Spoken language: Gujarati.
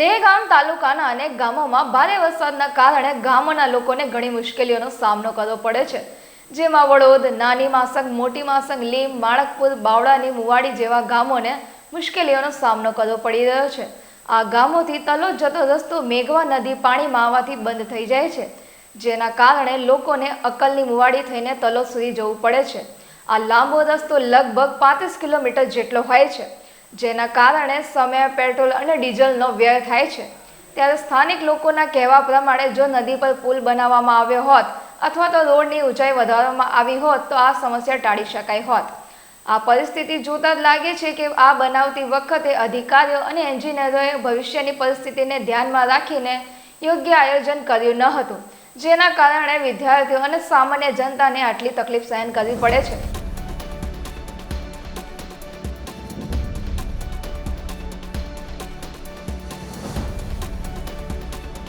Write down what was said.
દહેગામ તાલુકાના અનેક ગામોમાં ભારે વરસાદના કારણે ગામોના લોકોને ઘણી મુશ્કેલીઓનો સામનો કરવો પડે છે, જેમાં વડોદ, નાની માસંગ, મોટી માસંગ, લીમ, માણકપુર, બાવળાની, મુવાડી જેવા ગામોને મુશ્કેલીઓનો સામનો કરવો પડી રહ્યો છે. આ ગામોથી તલોદ જતો રસ્તો મેઘવા નદી પાણીમાં આવવાથી બંધ થઈ જાય છે, જેના કારણે લોકોને અક્કલની મુવાડી થઈને તલોદ સુધી જવું પડે છે. આ લાંબો રસ્તો લગભગ 35 કિલોમીટર જેટલો હોય છે, જેના કારણે સમય, પેટ્રોલ અને ડીઝલનો વ્યય થાય છે. ત્યારે સ્થાનિક લોકોના કહેવા પ્રમાણે જો નદી પર પુલ બનાવવામાં આવ્યો હોત અથવા તો રોડની ઊંચાઈ વધારવામાં આવી હોત તો આ સમસ્યા ટાળી શકાઈ હોત. આ પરિસ્થિતિ જોતા જ લાગે છે કે આ બનાવતી વખતે અધિકારીઓ અને એન્જિનિયરોએ ભવિષ્યની પરિસ્થિતિને ધ્યાનમાં રાખીને યોગ્ય આયોજન કર્યું ન હતું, જેના કારણે વિદ્યાર્થીઓ અને સામાન્ય જનતાને આટલી તકલીફ સહન કરવી પડે છે.